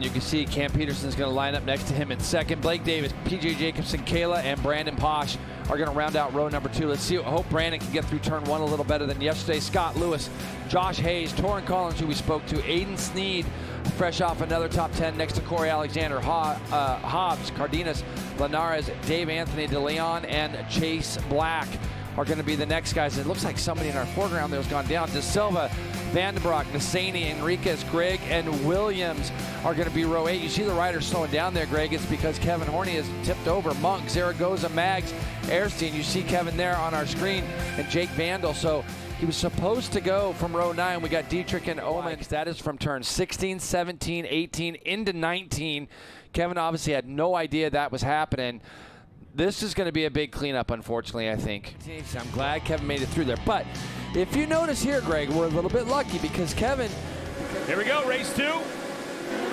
You can see Cam Peterson's going to line up next to him in second. Blake Davis, PJ Jacobsen, Kayla, and Brandon Posh are going to round out row number 2. Let's see. I hope Brandon can get through turn 1 a little better than yesterday. Scott Lewis, Josh Hayes, Torrin Collins, who we spoke to, Aiden Sneed, fresh off another top 10 next to Corey Alexander, Hobbs, Cardenas, Linares, Dave Anthony De Leon, and Chase Black are going to be the next guys. It looks like somebody in our foreground there has gone down. De Silva, Vandenbroek, Nassani, Enriquez, Greg, and Williams are going to be row 8. You see the riders slowing down there, Greg. It's because Kevin Horney has tipped over. Monk, Zaragoza, Mags, Airstein. You see Kevin there on our screen, and Jake Vandal. So he was supposed to go from row 9. We got Dietrich and Omen. That is from turn 16, 17, 18 into 19. Kevin obviously had no idea that was happening. This is going to be a big cleanup, unfortunately, I think. I'm glad Kevin made it through there. But if you notice here, Greg, we're a little bit lucky because Kevin... Here we go, race 2.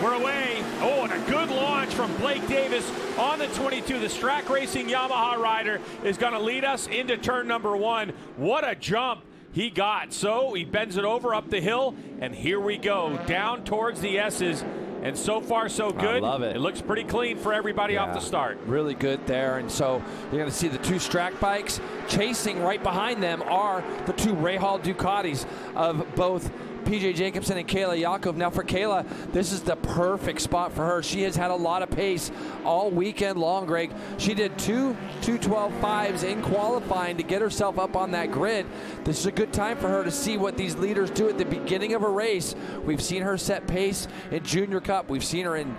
We're away. Oh, and a good launch from Blake Davis on the 22. The Strack Racing Yamaha rider is going to lead us into turn number 1. What a jump he got. So he bends it over up the hill, and here we go, down towards the S's. And so far, so good. I love it. It looks pretty clean for everybody off the start. Really good there. And so you're going to see the 2 Strack bikes. Chasing right behind them are the 2 Rahal Ducatis of both PJ Jacobsen and Kayla Yakov. Now for Kayla, this is the perfect spot for her. She has had a lot of pace all weekend long, Greg. She did 2 2:12.5s in qualifying to get herself up on that grid. This is a good time for her to see what these leaders do at the beginning of a race. We've seen her set pace in Junior Cup. We've seen her in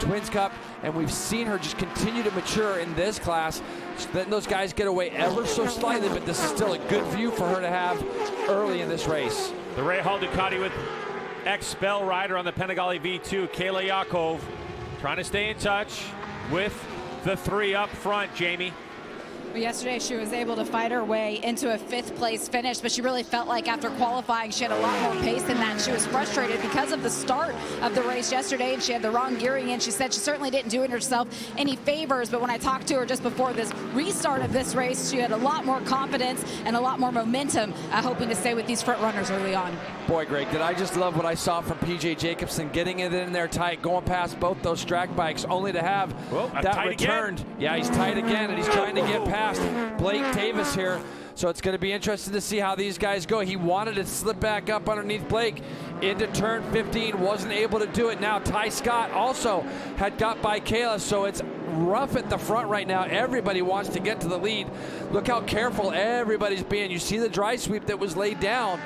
Twins Cup, and we've seen her just continue to mature in this class. Letting those guys get away ever so slightly, but this is still a good view for her to have early in this race. The Rahal Ducati with ex-Bell rider on the Panigale V2, Kayla Yakov, trying to stay in touch with the 3 up front, Jamie. Well, yesterday she was able to fight her way into a 5th place finish, but she really felt like after qualifying she had a lot more pace than that. She was frustrated because of the start of the race yesterday, and she had the wrong gearing in. She said she certainly didn't do herself any favors, but when I talked to her just before this restart of this race, she had a lot more confidence and a lot more momentum, hoping to stay with these front runners early on. Boy, Greg, did I just love what I saw from PJ Jacobsen, getting it in there tight, going past both those Strack bikes, only to have that returned. Again. Yeah, he's tight again, and he's trying to get past Blake Davis here. So it's going to be interesting to see how these guys go. He wanted to slip back up underneath Blake into turn 15, wasn't able to do it. Now Ty Scott also had got by Kayla, so it's rough at the front right now. Everybody wants to get to the lead. Look how careful everybody's being. You see the dry sweep that was laid down,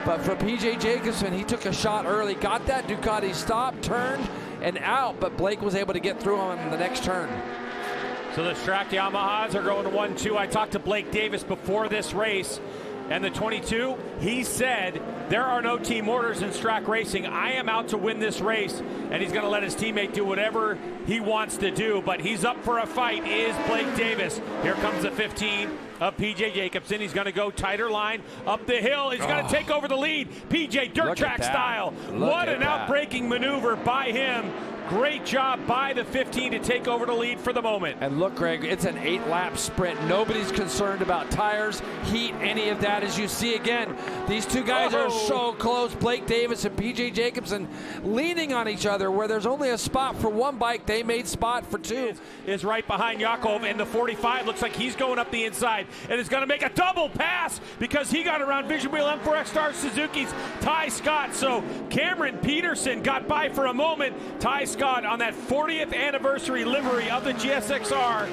but for PJ Jacobsen, he took a shot early, got that Ducati stopped, turned, and out, but Blake was able to get through him in the next turn. So the Strack Yamahas are going to 1-2. I talked to Blake Davis before this race, and the 22, he said, there are no team orders in Strack Racing. I am out to win this race, and he's going to let his teammate do whatever he wants to do, but he's up for a fight, is Blake Davis. Here comes the 15 of PJ Jacobsen. He's going to go tighter line up the hill. He's going to take over the lead. PJ dirt track style. What an outbreaking maneuver by him. Great job by the 15 to take over the lead for the moment. And look, Greg, it's an 8-lap sprint. Nobody's concerned about tires, heat, any of that. As you see again, these 2 guys are so close. Blake Davis and PJ Jacobsen leaning on each other. Where there's only a spot for 1 bike, they made spot for 2. Is right behind Yakov, and the 45 looks like he's going up the inside and is going to make a double pass because he got around Vision Wheel M4X Star Suzuki's Ty Scott. So Cameron Peterson got by for a moment. Ty Scott on that 40th anniversary livery of the GSXR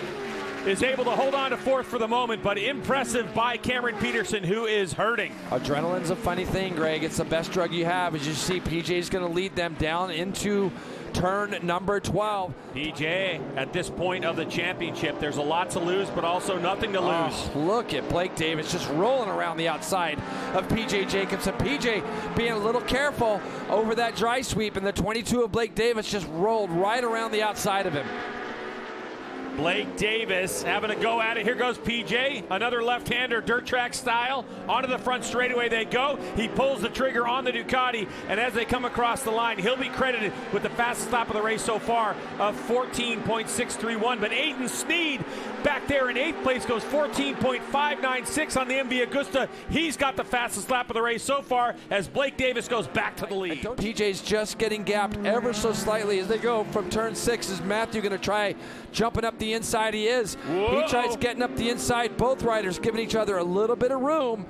is able to hold on to 4th for the moment, but impressive by Cameron Peterson, who is hurting. Adrenaline's a funny thing, Greg. It's the best drug you have. As you see, PJ's going to lead them down into turn number 12. PJ, at this point of the championship, there's a lot to lose, but also nothing to lose. Look at Blake Davis just rolling around the outside of PJ Jacobsen. PJ being a little careful over that dry sweep, and the 22 of Blake Davis just rolled right around the outside of him. Blake Davis having a go at it. Here goes PJ, another left-hander, dirt track style. Onto the front straightaway they go. He pulls the trigger on the Ducati, and as they come across the line, he'll be credited with the fastest lap of the race so far of 14.631. But Aiden Sneed back there in 8th place goes 14.596 on the MV Agusta. He's got the fastest lap of the race so far as Blake Davis goes back to the lead. PJ's just getting gapped ever so slightly as they go from turn 6. Is Matthew going to try jumping up the inside? He is. Whoa. He tries getting up the inside. Both riders giving each other a little bit of room.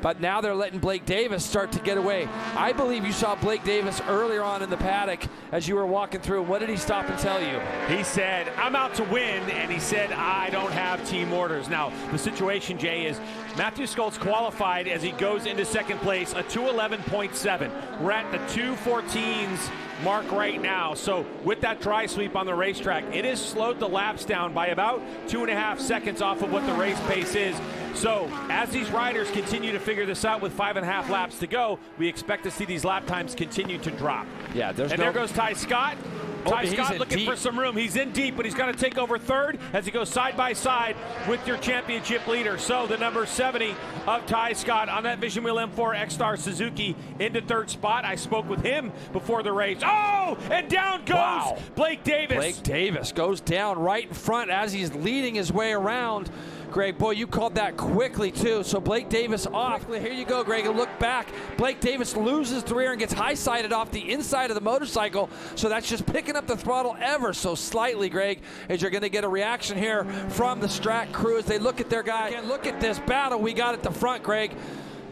But now they're letting Blake Davis start to get away. I believe you saw Blake Davis earlier on in the paddock as you were walking through. What did he stop and tell you? He said, I'm out to win, and he said, I don't have team orders. Now, the situation, Jay, is Matthew Skoltz qualified as he goes into second place, a 2:11.7. We're at the 2:14s mark right now. So with that dry sweep on the racetrack, it has slowed the laps down by about 2.5 seconds off of what the race pace is. So as these riders continue to figure this out with 5.5 laps to go, we expect to see these lap times continue to drop. Yeah, there goes Ty Scott. Ty Scott looking for some room. He's in deep, but he's got to take over third as he goes side by side with your championship leader. So the number 70 of Ty Scott on that Vision Wheel M4 X-Star Suzuki into third spot. I spoke with him before the race. Oh, and down goes Blake Davis. Blake Davis goes down right in front as he's leading his way around. Greg, boy, you called that quickly, too. So Blake Davis off. Here you go, Greg, and look back. Blake Davis loses the rear and gets high-sided off the inside of the motorcycle. So that's just picking up the throttle ever so slightly, Greg, as you're going to get a reaction here from the Strat crew as they look at their guy. Again, look at this battle we got at the front, Greg.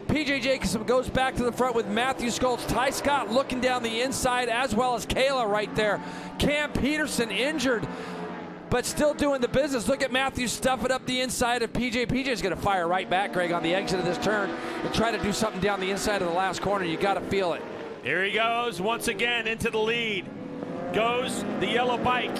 PJ Jacobson goes back to the front with Matthew Skoltz. Ty Scott looking down the inside, as well as Kayla right there. Cam Peterson injured, but still doing the business. Look at Matthew stuffing up the inside of PJ. PJ's going to fire right back, Greg, on the exit of this turn and try to do something down the inside of the last corner. You got to feel it. Here he goes once again into the lead. Goes the yellow bike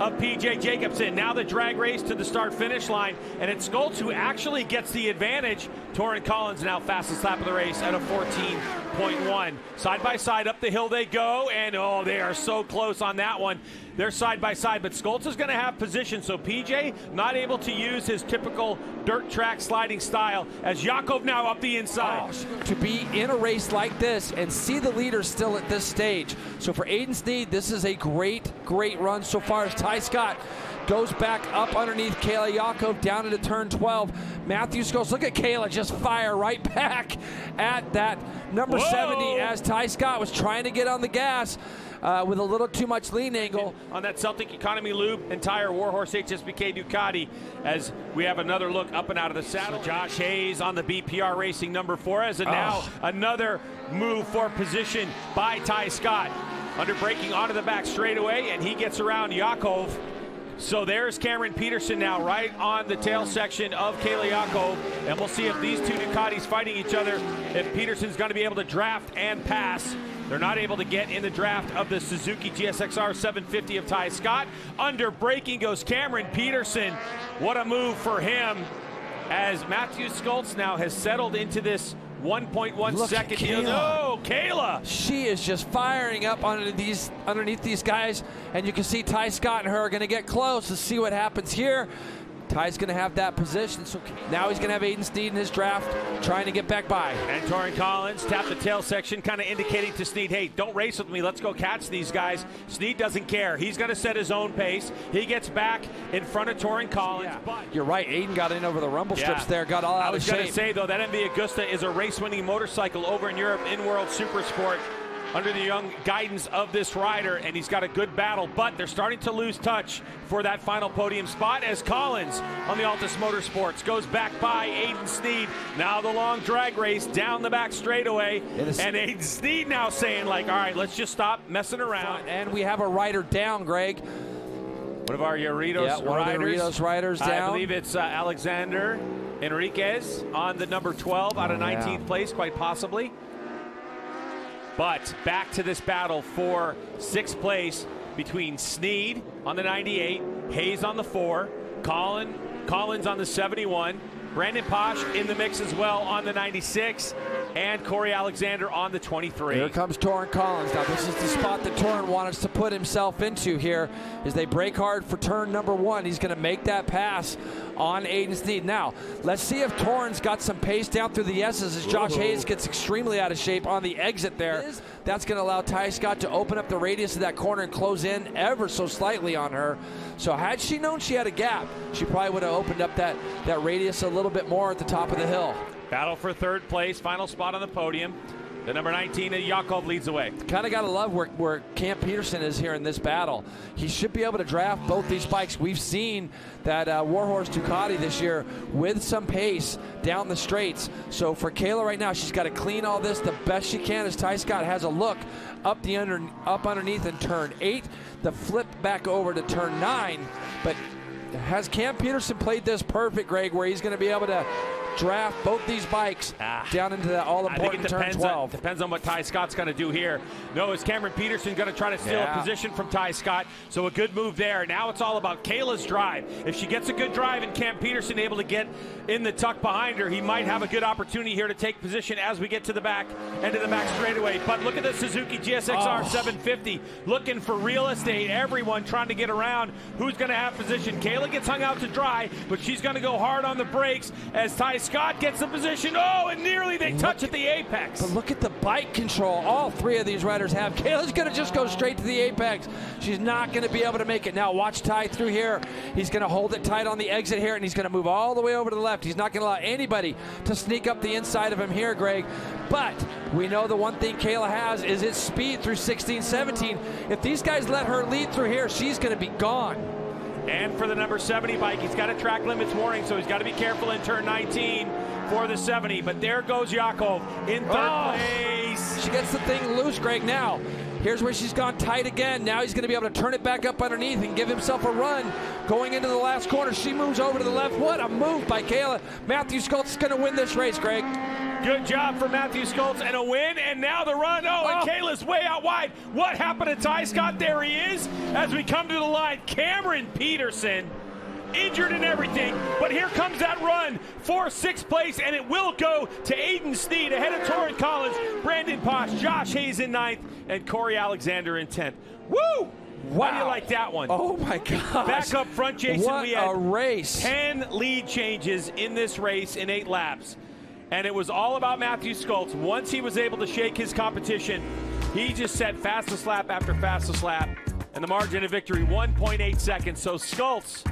of PJ Jacobson. Now the drag race to the start-finish line, and it's Skoltz who actually gets the advantage. Torrin Collins now fastest lap of the race at a 14.1. Side by side up the hill they go, and oh, they are so close on that one. They're side by side, but Skoltz is going to have position, so PJ not able to use his typical dirt track sliding style as Yakov now up the inside. To be in a race like this and see the leader still at this stage. So for Aiden Sneed, this is a great run so far as Ty Scott goes back up underneath Kayla Yakov down into turn 12. Matthew Skoltz, look at Kayla just fire right back at that number 70 as Ty Scott was trying to get on the gas with a little too much lean angle. On that Celtic Economy Lube and Tire Warhorse HSBK Ducati as we have another look up and out of the saddle. So Josh Hayes on the BPR Racing number 4 as now another move for position by Ty Scott. Under braking onto the back straightaway, and he gets around Yakov. So there's Cameron Peterson now right on the tail section of Kayla Yakov, and we'll see if these two Ducatis fighting each other, if Peterson's going to be able to draft and pass. They're not able to get in the draft of the Suzuki GSXR 750 of Ty Scott. Under braking goes Cameron Peterson. What a move for him as Matthew Skoltz now has settled into this 1.1 second deal. No, Kayla. She is just firing up underneath these guys, and you can see Ty Scott and her are going to get close to see what happens here. Ty's going to have that position, so now he's going to have Aiden Sneed in his draft, trying to get back by. And Torrin Collins tapped the tail section, kind of indicating to Sneed, hey, don't race with me, let's go catch these guys. Sneed doesn't care. He's going to set his own pace. He gets back in front of Torrin Collins. Yeah. But you're right, Aiden got in over the rumble strips there, got all out of shape. I was going to say, though, that MV Agusta is a race-winning motorcycle over in Europe in World Supersport, under the young guidance of this rider, and he's got a good battle, but they're starting to lose touch for that final podium spot as Collins on the Altus Motorsports goes back by Aiden Sneed. Now the long drag race down the back straightaway, and Aiden Sneed now saying, like, all right, let's just stop messing around. And we have a rider down, Greg. One of our Uritos riders down. I believe it's Alexander Enriquez on the number 12 out of 19th place, quite possibly. But back to this battle for 6th place between Sneed on the 98, Hayes on the 4, Collins on the 71, Brandon Posh in the mix as well on the 96. and Corey Alexander on the 23. Here comes Torrin Collins. Now this is the spot that Torrin wants to put himself into here as they brake hard for turn number 1. He's going to make that pass on Aiden Sneed. Now, let's see if Torrin's got some pace down through the S's as Josh Hayes gets extremely out of shape on the exit there. That's going to allow Ty Scott to open up the radius of that corner and close in ever so slightly on her. So had she known she had a gap, she probably would have opened up that radius a little bit more at the top of the hill. Battle for third place, final spot on the podium. The number 19, Yakov, leads the way. Kind of got to love where Cam Peterson is here in this battle. He should be able to draft both these bikes. We've seen that Warhorse Ducati this year with some pace down the straights. So for Kayla right now, she's got to clean all this the best she can as Ty Scott has a look up underneath in turn 8, the flip back over to turn 9. But has Cam Peterson played this perfect, Greg, where he's going to be able to draft both these bikes down into that all-important turn 12. Depends on what Ty Scott's going to do here. No, is Cameron Peterson going to try to steal a position from Ty Scott? So a good move there. Now it's all about Kayla's drive. If she gets a good drive and Cam Peterson able to get in the tuck behind her, he might have a good opportunity here to take position as we get to the back end of the back straightaway. But look at the Suzuki GSX-R 750 looking for real estate. Everyone trying to get around. Who's going to have position? Kayla gets hung out to dry, but she's going to go hard on the brakes as Ty Scott gets the position. Oh, and nearly they touch at the apex. But look at the bike control all three of these riders have. Kayla's going to just go straight to the apex. She's not going to be able to make it. Now watch Ty through here. He's going to hold it tight on the exit here, and he's going to move all the way over to the left. He's not going to allow anybody to sneak up the inside of him here, Greg. But we know the one thing Kayla has is its speed through 16, 17. If these guys let her lead through here, she's going to be gone. And for the number 70 bike, he's got a track limits warning, so he's got to be careful in turn 19 for the 70. But there goes Yakov in third place. She gets the thing loose, Greg. Now, here's where she's gone tight again. Now he's going to be able to turn it back up underneath and give himself a run. Going into the last corner, she moves over to the left. What a move by Kayla. Matthew Schultz is going to win this race, Greg. Good job for Matthew Schultz and a win, and now the run. And Kayla's way out wide. What happened to Ty Scott? There he is as we come to the line. Cameron Peterson, injured and everything, but here comes that run for 6th place, and it will go to Aiden Sneed ahead of Torrin Collins, Brandon Posh, Josh Hayes in 9th, and Corey Alexander in 10th. Woo! Wow. How do you like that one? Oh my gosh. Back up front, Jason. We had a race. 10 lead changes in this race in 8 laps. And it was all about Matthew Schultz. Once he was able to shake his competition, he just set fastest lap after fastest lap. And the margin of victory, 1.8 seconds. So Schultz,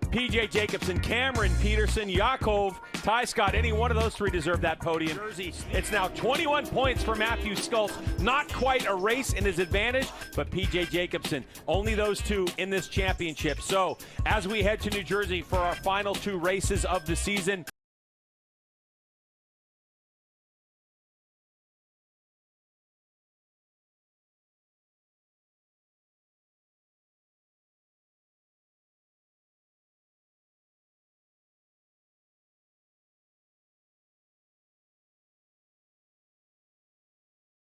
PJ Jacobsen, Cameron Peterson, Yakov, Ty Scott, any one of those three deserve that podium. It's now 21 points for Matthew Schultz. Not quite a race in his advantage, but PJ Jacobsen, only those two in this championship. So as we head to New Jersey for our final 2 races of the season,